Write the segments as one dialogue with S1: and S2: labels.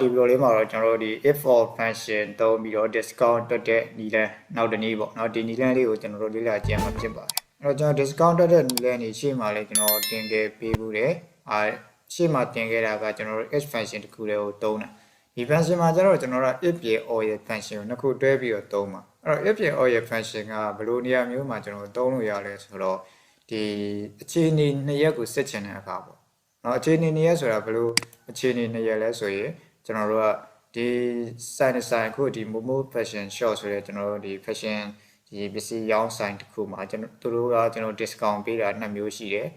S1: ဒီလိုလေးမှာတော့ကျွန်တော်တို့ဒီ if for function သုံးပြီးတော့ discount တက်တဲ့နည်းလမ်းနောက်တစ်နည်းပေါ့เนาะဒီနည်းလမ်းလေးကိုကျွန်တော်တို့လေ့လာကြည့်မှာဖြစ်ပါတယ်အဲ့တော့ကျွန်တော် discount တက်တဲ့နည်းလမ်းနေရှေ့မှာလည်းကျွန်တော်တင်ခဲ့ပေးဘူးတယ်ရှေ့မှာတင်ခဲ့တာကကျွန်တော်တို့ if function တစ်ခုလေးကိုသုံးတာဒီ function မှာကျတော့ကျွန်တော်တို့ if ပြေ or ရဲ့ function ကိုနှစ်ခုတွဲပြီးတော့သုံးပါအဲ့တော့ if ပြေ or ရဲ့ function ကဘယ်လိုနေရာမျိုးမှာကျွန်တော်သုံးလို့ရလဲဆိုတော့ဒီအခြေအနေနှစ်ရက်ကိုစစ်ချင်တဲ့အခါပေါ့เนาะအခြေအနေနှစ်ရက်ဆိုတာဘယ်လိုအခြေအနေနှစ်ရက်လဲဆိုရင်ကျွန်တော်တို့ကဒီ sign ခုဒီ momo fashion shop ဆိုတဲ့ကျွန်တော်တို့ဒီ fashion ဒီပစ္စည်းရောင်းဆိုင်တစ်ခုမှာကျွန်တော်တို့ကကျွန်တော် discount ပေးတာနှစ်မျိုးရှိတယ်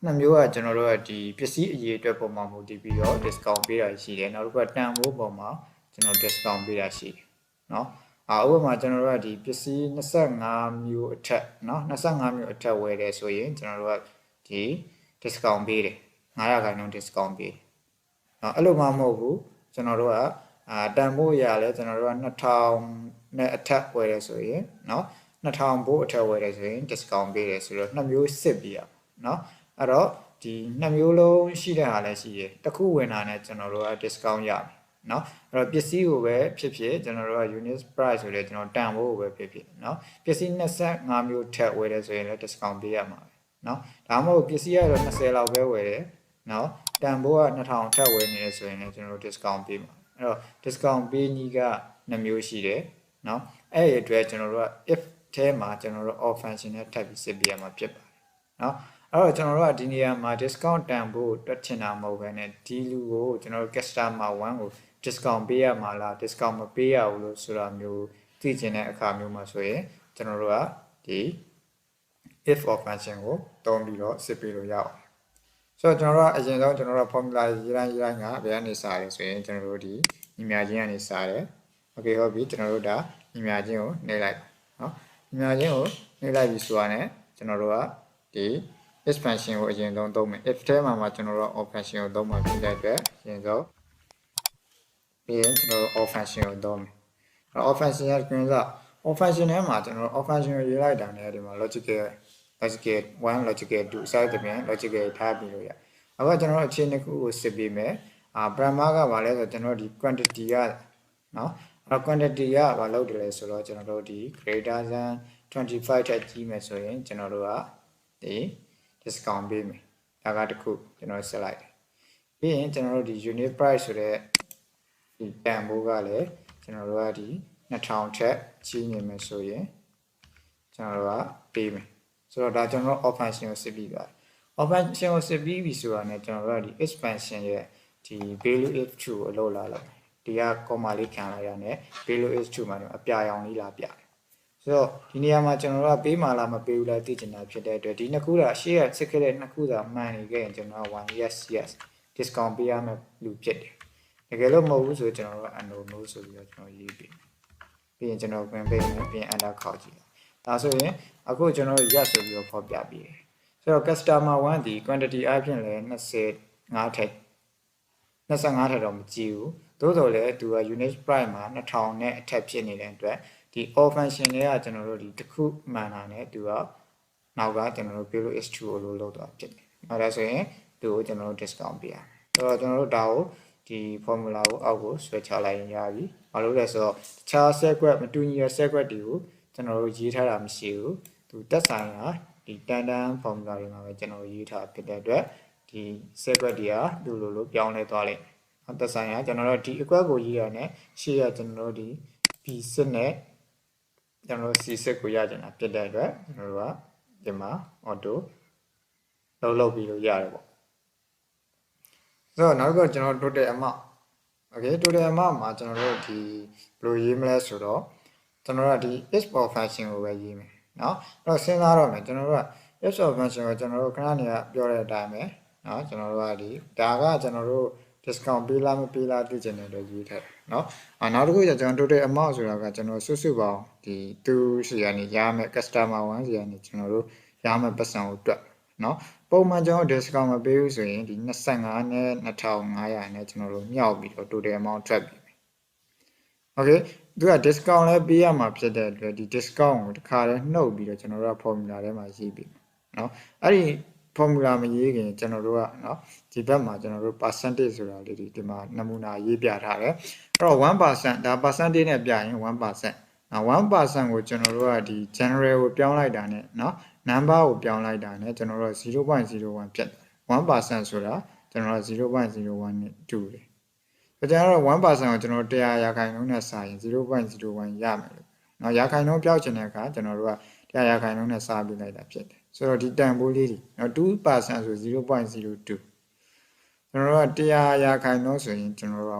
S1: နှစ်မျိုးကကျွန်တော်တို့ကဒီပစ္စည်းအရေးအတွက်ပုံမှန်မူတည်ပြီးတော့ discount ပေးတာရှိတယ်နောက်တစ်ခုကတန်ဖိုးပုံမှာကျွန်တော် discount ပေးတာရှိတယ်เนาะဥပမာကျွန်တော်တို့ကဒီပစ္စည်း25မျိုးအထက်เนาะ25မျိုးအထက်ဝယ်တယ်ဆိုရင်ကျွန်တော်တို့ကဒီ discount ပေးတယ်900% discount ပေးတယ်เนาะအဲ့လိုမှမဟုတ်ဘူးကျွန်တော်တို့ကတန်ဖိုးရလဲကျွန်တော်တို့က2000နဲ့အထက်ဝယ်တယ်ဆိုရင်เนาะ2000ဘိုးအထက်ဝယ်တယ်ဆိုရင် discount ပေးတယ်ဆိုတော့နှစ်မျိုးစစ်ပြီးရเนาะအဲ့တော့ဒီနှစ်မျိုးလုံးရှိတဲ့ဟာလည်းရှိတယ်တစ်ခုဝင်တာနဲ့ကျွန်တော်တို့က discount ရမယ်เนาะအဲ့တော့ပစ္စည်းကိုပဲဖြစ်ဖြစ်ကျွန်တော်တို့က unit price ဆိုတဲ့ကျွန်တော်တန်ဖိုးကိုပဲဖြစ်ဖြစ်เนาะပစ္စည်း25မျိုးထက်ဝယ်တယ်ဆိုရင်လည်း discount ပေးရမှာပဲเนาะဒါမှမဟုတ်ပစ္စည်းကတော့20လောက်ပဲဝယ်တယ်เนาะတန်ဖိုးက2000ထက်ဝယ်နေတယ်ဆိုရင်လည်းကျွန်တော်တို့ discount ပေးမှာအဲ့တော့ discount ပေးနည်းက2မျိုးရှိတယ်เนาะအဲ့ဒီအတွက်ကျွန်တော်တို့က if ထဲမှာကျွန်တော်တို့ off function နဲ့ထပ်ပြီးစစ်ပေးရမှာဖြစ်ပါတယ်เนาะအဲ့တော့ကျွန်တော်တို့ကဒီနေရာမှာ discount တန်ဖို့တွက်ချင်တာမဟုတ်ဘဲနဲ့ဒီလူကိုကျွန်တော်တို့ customer 1ကို discount ပေးရမှာလား discount မပေးရဘူးလို့ဆိုတာမျိုးသိချင်တဲ့အခါမျိုးမှာဆိုရင်ကျွန်တော်တို့ကဒီ if off function ကိုသုံးပြီးတော့စစ်ပေးလို့ရအောင်ဆိုတော့ကျွန်တော်တို့ကအရင်ဆုံးကျွန်တော်တို့ formula ရေးတိုင်းကဘယ်ကနေစရဲဆိုရင်ကျွန်တော်တို့ဒီညီမချင်းကနေစရဲ okay ဟုတ်ပြီကျွန်တော်တို့ဒါညီမချင်းကိုနှိပ်လိုက်เนาะညီမချင်းကိုနှိပ်လိုက်ပြီဆိုတာနဲ့ကျွန်တော်တို့ကဒီ expansion ကိုအရင်ဆုံးသုံးမယ် if ထဲမှာကျွန်တော်တို့ off function ကိုသုံးမှာဖြစ်တဲ့အတွက်အရင်ဆုံးပြီးရင်ကျွန်တော်တို့ off function ကိုသုံးမယ်အဲ့ off function ရဲ့ကွင်းစား off function ထဲမှာကျွန်တော်တို့ off function ကိုရေးလိုက်တာနဲ့ဒီမှာ logical 1 logical 2 side တပြန် logical ထားပြီးလို့ရအခုကျွန်တော်တို့အခြေအနေခုကိုစစ်ပြီးမယ်parameter ကဘာလဲဆိုတော့ကျွန်တော်ဒီ quantity ကเนาะအဲ့ quantity ကဘာလုပ်တယ်လဲဆိုတော့ကျွန်တော်တို့ဒီ greater than 25 ထက်ကြီးမယ်ဆိုရင်ကျွန်တော်တို့ကဒီ discount ပေးမယ်ဒါကတခုကျွန်တော်ဆက်လိုက်တယ်ပြီးရင်ကျွန်တော်တို့ဒီ unit price ဆိုတဲ့ဒီတန်ဖိုးကလည်းကျွန်တော်တို့ကဒီ2000ထက်ကြီးနေမယ်ဆိုရင်ကျွန်တော်တို့ကပေးမယ်ဆိုတော့ဒါကျွန်တော်တို့ off function ကိုစစ်ပြီးပါတယ် off function ကိုစစ်ပြီးပြီဆိုတာနဲ့ကျွန်တော်တို့ကဒီ expansion ရဲ့ဒီ value is true ကိုလောက်လာလိုက်ဒီက comma လေးခံလိုက်ရတဲ့ value is true မှာအပြာရောင်လေးလာပြတယ်ဆိုတော့ဒီနေရာမှာကျွန်တော်တို့ကပေးမှလားမပေးဘူးလားသိချင်တာဖြစ်တဲ့အတွက်ဒီနှစ်ခုတာရှေ့ကစစ်ခဲ့တဲ့နှစ်ခုတာမှန်နေခဲ့ရင်ကျွန်တော်က yes discount ပေးရမယ်လို့ဖြစ်တယ်တကယ်လို့မဟုတ်ဘူးဆိုကျွန်တော်တို့က no ဆိုပြီးတော့ကျွန်တော်ရေးပေးပြီးရင်ကျွန်တော်ပြန်ပေးမယ်ပြီးရင် enter ခေါက်ကြည့်ဒါဆိုရင်အခုကျွန်တော်တို့ yes ဆိုပြီးတော့ဖော်ပြပေးတယ်ဆိုတော့ customer 1ဒီ quantity အပြင်လည်း25ထက်25ထက်တော့မကြည့်ဘူးသို့တော်လည်းသူက unit price မှာ2000နဲ့အထက်ဖြစ်နေတဲ့အတွက်ဒီ off function တွေကကျွန်တော်တို့ဒီတစ်ခုမှန်တာနဲ့သူကနောက်ကကျွန်တော်တို့ value is true လို့လုပ်တော့ဖြစ်တယ်။အဲဒါဆိုရင်သူကိုကျွန်တော်တို့ discount ပေးရမယ်။ဆိုတော့ကျွန်တော်တို့ဒါကိုဒီ formula ကိုအောက်ကိုဆွဲချလိုက်ရင်ရပြီ။ဘာလို့လဲဆိုတော့တခြား segment မတူညီတဲ့ segment တွေကိုကျွန်တော်တို့ရေးထားတာမရှိဘူး။သူတက်ဆိုင်တာဒီတန်တန် formula တွေမှာပဲကျွန်တော်ရေးထားဖြစ်တဲ့အတွက်ဒီ segment တွေကသူ့လိုပြောင်းလဲသွားလိမ့်မယ်။တက်ဆိုင်ကကျွန်တော်တို့ဒီ equal ကိုရေးရတဲ့ရှေ့ကကျွန်တော်တို့ဒီ b စစ်နဲ့ကျွန်တော်တို့ C6 ကိုရကြတာဖြစ်တဲ့အတွက်ကျွန်တော်တို့ကဒီမှာ auto လုပ်ပြီးလို့ရတယ်ပေါ့ဆိုတော့နောက်ကကျွန်တော် total amount okay total amount မှာကျွန်တော်တို့ဒီဘယ်လိုရေးမလဲဆိုတော့ကျွန်တော်တို့ဒီ export function ကိုပဲရေးမယ်เนาะအဲ့တော့စဉ်းစားတော့မယ်ကျွန်တော်တို့က export function ကိုကျွန်တော်တို့ခဏနေကပြောတဲ့အတိုင်းပဲเนาะကျွန်တော်တို့ကဒီဒါကကျွန်တော်တို့ discount ပေးလားမပေးလားသိချင်တဲ့အတွက်ရေးထားတယ်เนาะနောက်တစ်ခုကျကျွန်တော် total amount ဆိုတာကကျွန်တော်စုစုပေါင်းဒီသူစီကနေရမယ် customer 1စီကနေကျွန်တော်တို့ရမယ်ပတ်စံကိုတွက်เนาะပုံမှန်ကျွန်တော် discount မပေးဘူးဆိုရင်ဒီ25နဲ့2500နဲ့ကျွန်တော်တို့မြောက်ပြီးတော့ total amount ထွက်ပြီokay သူက discount လည်းပေးရမှာဖြစ်တဲ့အတွက်ဒီ discount ကိုတစ်ခါတည်းနှုတ်ပြီးတော့ကျွန်တော်တို့က formula ထဲမှာရေးပြီเนาะအဲ့ဒီ formula မရေးခင်ကျွန်တော်တို့ကเนาะဒီဘက်မှာကျွန်တော်တို့ percentage ဆိုတာလေးဒီမှာနမူနာရေးပြထားတယ်အဲ့တော့ 1% ဒါ percentage နဲ့ပြရင် 1% 1% ကိုကျွန်တော်တို့ကဒီ general ကိုပြောင်းလိုက်တာနဲ့เนาะ number ကိုပြောင်းလိုက်တာနဲ့ကျွန်တော်တို့ 0.01 ဖြစ်တယ် 1% ဆိုတာကျွန်တော်တို့ 0.01 နဲ့တူတယ်ကျွန်တော်တို့ 1% ကိုကျွန်တော်တို့100ရာခိုင်နှုန်းနဲ့စာရင် 0.01 ရမယ်လို့เนาะရာခိုင်နှုန်းပြောက်ချင်တဲ့အခါကျွန်တော်တို့က100ရာခိုင်နှုန်းနဲ့စာပြလိုက်တာဖြစ်တယ်ဆိုတော့ဒီတန်ဖိုးလေးတွေเนาะ 2% ဆို 0.02 ကျွန်တော်တို့က100ရာခိုင်နှုန်းဆိုရင်ကျွန်တော်တို့က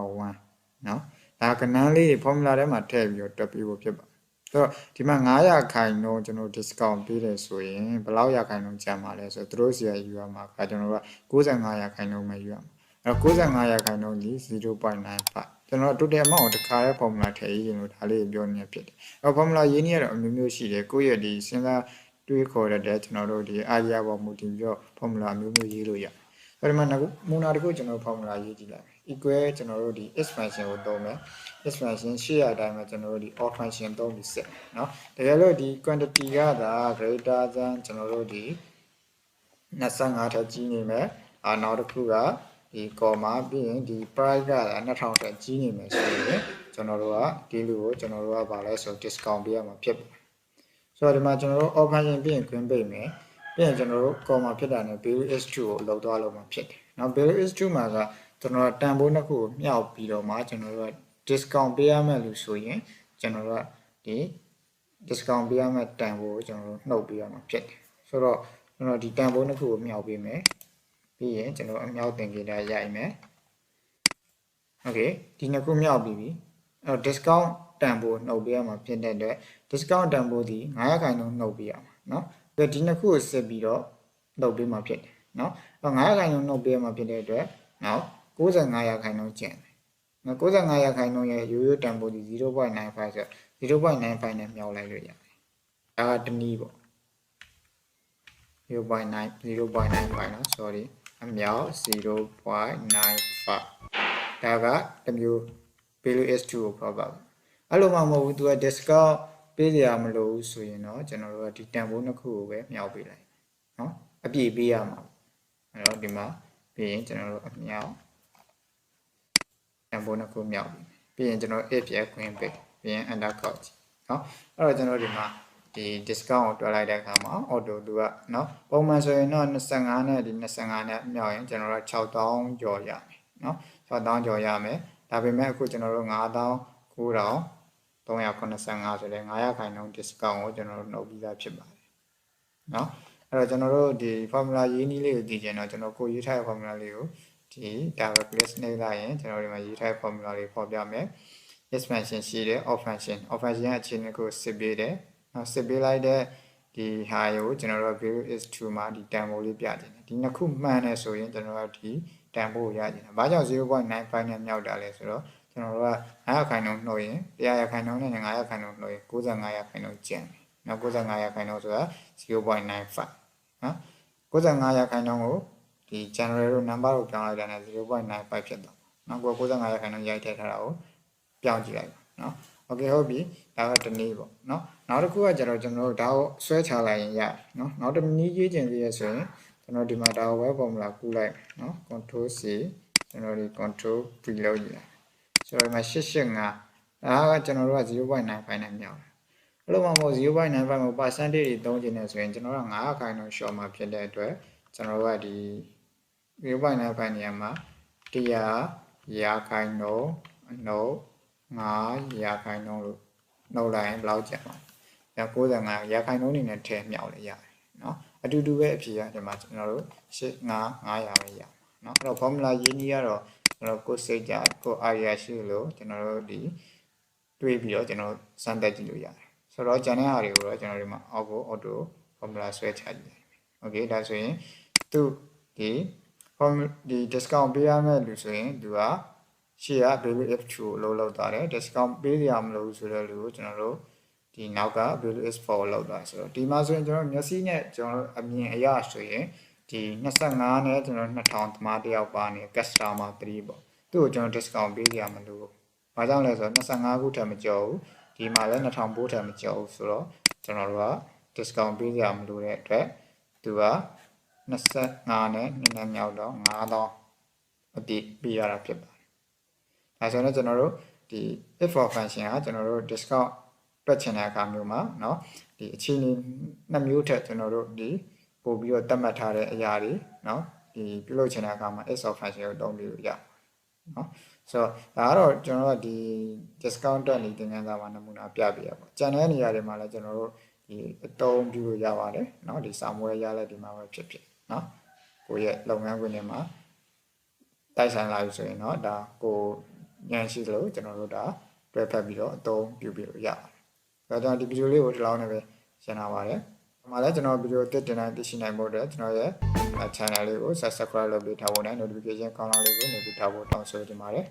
S1: 1เนาะဒါကဏ္ဍလေးတွေ formula ထဲမှာထည့်ပြီးတော့တွက်ပြီးဖို့ဖြစ်ပါတယ်ဆိုတော့ဒီမှာ9ရာခိုင်နှုန်းကျွန်တော် discount ပေးတယ်ဆိုရင်ဘယ်လောက်ရာခိုင်နှုန်းကျန်မှာလဲဆိုတော့သူတို့စီယူရမှာကကျွန်တော်တို့က95ရာခိုင်နှုန်းပဲယူရမှာအဲ့တော့95ရာခိုင်နှုန်းကြီး 0.95 ကျွန်တော်တို့ total amount ကိုတစ်ခါရဲ formula ထည့်ရင်းလို့ဒါလေးပြောနေဖြစ်တယ်အဲ့ formula ရေးနည်းရတော့အမျိုးမျိုးရှိတယ်ကိုယ့်ရဲ့ဒီစဉ်းစားတွေးခေါ်တဲ့ကျွန်တော်တို့ဒီ idea ပေါ်မူတည်ပြီးတော့ formula အမျိုးမျိုးရေးလို့ရတယ်အဲ့ဒီမှာမူနာတစ်ခုကျွန်တော် formula ရေးကြည့်လိုက် equal ကျွန်တော်တို့ဒီ expansion ကိုသုံးမယ် expansion ရှေ့ရအတိုင်းမှာကျွန်တော်တို့ဒီ odd function သုံးပြီးဆက်เนาะတကယ်လို့ဒီ quantity ကသာ greater than ကျွန်တော်တို့ဒီ25ထက်ကြီးနေမယ်နောက်တစ်ခုကဒီ comma ပြီးရင်ဒီ price က2000ထက်ကြီးနေမယ်ဆိုရင်ကျွန်တော်တို့ကဒီလူကိုကျွန်တော်တို့ကဗာလဲဆို discount ပေးရမှာဖြစ်တယ်ဆိုတော့ဒီမှာကျွန်တော်တို့ odd function ပြီးရင် green ပိတ်မယ်ပြီးရင်ကျွန်တော်တို့ comma ဖြစ်တာနဲ့ value is 2ကိုလောက်သွားလို့မှာဖြစ်တယ်เนาะ value is 2မှာကကျွန်တော်တန်ဖိုးနှစ်ခုကိုမြှောက်ပြီးတော့မှကျွန်တော်တို့က discount ပေးရမယ်လို့ဆိုရင်ကျွန်တော်တို့ကဒီ discount ပေးရမယ်တန်ဖိုးကိုကျွန်တော်တို့နှုတ်ပေးရမှာဖြစ်တယ်ဆိုတော့ကျွန်တော်ဒီတန်ဖိုးနှစ်ခုကိုမြှောက်ပေးမယ်ပြီးရင်ကျွန်တော်အမြောက်သင်္ကေတရိုက်မယ်โอเคဒီနှစ်ခုမြှောက်ပြီးပြီအဲ့တော့ discount တန်ဖိုးနှုတ်ပေးရမှာဖြစ်တဲ့အတွက် discount တန်ဖိုးဒီ900ခိုင်နှုန်းနှုတ်ပေးရမှာเนาะဒီနှစ်ခုကိုစစ်ပြီးတော့နှုတ်ပေးမှာဖြစ်တယ်เนาะ900ခိုင်နှုန်းနှုတ်ပေးရမှာဖြစ်တဲ့အတွက်နောက်95ရာခိုင်နှုန်းကျန်တယ်။နော်95ရာခိုင်နှုန်းရဲ့ရိုးရိုးတန်ဖိုးဒီ 0.95 ဆို0.95 နဲ့မြောက်လိုက်လို့ရတယ်။ဒါကတနည်းပေါ့။ 0.95 နော် sorry အမြောက် 0.95 ဒါကတမျိုး value is 2ကိုပြောပါဘူး။အဲ့လိုမှမဟုတ်ဘူးသူက discount ပေးစရာမလိုဘူးဆိုရင်တော့ကျွန်တော်တို့ကဒီတန်ဖိုးနှစ်ခုကိုပဲမြောက်ပေးလိုက်။နော်အပြည့်ပေးရမှာ။အဲ့တော့ဒီမှာပြီးရင်ကျွန်တော်တို့အမြောက်တန်ဖိုးနှစ်ခုမြောက်ပြီးရင်ကျွန်တော် if ရခွင့်ပေးပြီးရင် enter ကောက်ကြည့်เนาะအဲ့တော့ကျွန်တော်ဒီမှာဒီ discount ကိုတွက်လိုက်တဲ့အခါမှာ auto သူကเนาะပုံမှန်ဆိုရင်တော့25နဲ့ဒီ25နဲ့မြောက်ရင်ကျွန်တော်တို့6000ကျော်ရမယ်เนาะ6000ကျော်ရမယ်ဒါပေမဲ့အခုကျွန်တော်တို့9385ဆိုတဲ့900ခိုင်နှုန်း discount ကိုကျွန်တော်တို့နှုတ်ပြီးသားဖြစ်ပါတယ်เนาะအဲ့တော့ကျွန်တော်တို့ဒီ formula ရေးနည်းလေးကိုသိချင်တော့ကျွန်တော်ကိုရေးထားတဲ့ formula လေးကိုဒီ direct list နှိပ်လိုက်ရင်ကျွန်တော်ဒီမှာရေးထားတဲ့ formula လေးပေါ်ပြမယ် expansion ရှိတယ် off function အခြေအနေကိုစစ်ပေးတယ်နောက်စစ်ပေးလိုက်တဲ့ဒီဟာကိုကျွန်တော်တို့ value is 2မှာဒီတန်ဖိုးလေးပြချင်တယ်ဒီနှစ်ခုမှန်တယ်ဆိုရင်ကျွန်တော်တို့ဒီတန်ဖိုးကိုရချင်တယ်ဘာကြောင့် 0.95 နဲ့မြောက်တာလဲဆိုတော့ကျွန်တော်တို့က900ခိုင်နှုန်းနှုတ်ရင်100ခိုင်နှုန်းနဲ့900ခိုင်နှုန်းနှုတ်ရင်95ခိုင်နှုန်းကျန်တယ်နောက်95ခိုင်နှုန်းဆိုတာ 0.95 နော်95ရာခိုင်နှုန်းကိုဒီ general တို့ number ကိုပြောင်းလိုက်တာနဲ့ 0.95 ဖြစ်သွားနော်ကို95ရာခိုင်နှုန်းရိုက်ထည့်ထားတာကိုပြောင်းကြည့်လိုက်ပါနော် okay ဟုတ်ပြီဒါကတနည်းပေါ့နော်နောက်တစ်ခုကကျတော့ကျွန်တော်တို့ဒါကိုဆွဲချလိုက်ရင်ရတယ်နော်နောက်တစ်နည်းရေးချင်သေးရဆိုရင်ကျွန်တော်ဒီမှာဒါကိုပဲ formula ကူးလိုက်နော် control C ကျွန်တော်ဒီ control V လုပ်ကြည့်လိုက်ဆိုတော့ဒီမှာ885ဒါကကျွန်တော်တို့က 0.95 နဲ့မြောက်တယ်အဲ့လိုမှမဟုတ် 0.95 ကို percentage တွေသုံးချင်တယ်ဆိုရင်ကျွန်တော်တို့က900ခိုင်နှုန်း short မှာဖြစ်တဲ့အတွက်ကျွန်တော်တို့ကဒီ 0.95 နေရာမှာ100ရာခိုင်နှုန်းအနှုတ်9ရာခိုင်နှုန်းလို့နှုတ်လိုက်ရင်ဘယ်လောက်ကျန်မှာလဲ95ရာခိုင်နှုန်းနေနဲ့ထည့်မြောက်လေရတယ်နော်အတူတူပဲအဖြေကဒီမှာကျွန်တော်တို့900ပဲရမှာနော်အဲ့တော့ formula ရေးနည်းကတော့ကျွန်တော်ကိုယ်စိတ်ကြကိုယ် idea ရှိလို့ကျွန်တော်တို့ဒီတွေးပြီးတော့ကျွန်တော်စမ်းသပ်ကြည့်လို့ရတယ်ဆိုတော့ကျန်တဲ့ဟာတွေကိုတော့ကျွန်တော်ဒီမှာအောက်ကို auto formula ဆွဲချကြည့်လိုက်โอเคဒါဆိုရင်သူဒီ discount ပေးရမယ်လို့ဆိုရင်သူကရှေ့က value if 2ကိုလောက်သွားတယ် discount ပေးရမလို့ဆိုတဲ့လူကိုကျွန်တော်တို့ဒီနောက်က value is 4ကိုလောက်သွားဆိုတော့ဒီမှာဆိုရင်ကျွန်တော်မျက်စိနဲ့ကျွန်တော်အမြင်အရဆိုရင်ဒီ25နဲ့ကျွန်တော်2000သမားတယောက်ပါနေ customer 3ပေါ့သူ့ကိုကျွန်တော် discount ပေးရမလို့ဘာကြောင့်လဲဆိုတော့25ခုထက်မကျော်ဘူးဒီမှာလည်း2000ပိုးထက်မကျော်ဘူးဆိုတော့ကျွန်တော်တို့က discount ပေးရမလို့တဲ့အတွက်သူက 25နဲ့နည်းနည်းမြောက်တော့9000အပြည့်ပေးရတာဖြစ်ပါတယ်ဒါဆိုတော့ကျွန်တော်တို့ဒီ if for function ကကျွန်တော်တို့ discount တွက်ချင်တဲ့အခါမျိုးမှာเนาะဒီအခြေအနေနှစ်မျိုးထက်ကျွန်တော်တို့ဒီပို့ပြီးတော့သတ်မှတ်ထားတဲ့အရာတွေเนาะဒီပြုလုပ်ချင်တဲ့အခါမှာ if for function ကိုသုံးပြီးလို့ရเนาะဆိုတော့ဒါကတော့ကျွန်တော်တို့ဒီ discount တွက်နေသင်ခန်းစာမှာနမူနာပြပြရပါကျန်တဲ့နေရာတွေမှာလည်းကျွန်တော်တို့ဒီအသုံးပြုလို့ရပါတယ်เนาะဒီစာမွေးရလိုက်ဒီမှာပဲဖြစ်เนาะကိုယ့်ရဲ့လုပ်ငန်းခွင်တွေမှာတိုက်ဆိုင်လာပြီဆိုရင်เนาะဒါကိုညံရှိသလိုကျွန်တော်တို့ဒါတွဲဖက်ပြီးတော့အသုံးပြုပြီးလို့ရပါတယ်ဒါကြောင့်ဒီဗီဒီယိုလေးကိုဒီလောက်နဲ့ပဲရှင်းလာပါတယ်ဒီမှာလည်းကျွန်တော်ဗီဒီယိုတက်တင်တိုင်းသိရှိနိုင်ဖို့အတွက်ကျွန်တော်ရဲ့ channel လေးကို subscribe လုပ်ပေးထားဖို့နဲ့ notification ကောင်းလောက်လေးကိုနေပြီးထားဖို့တောင်းဆိုချင်ပါတယ်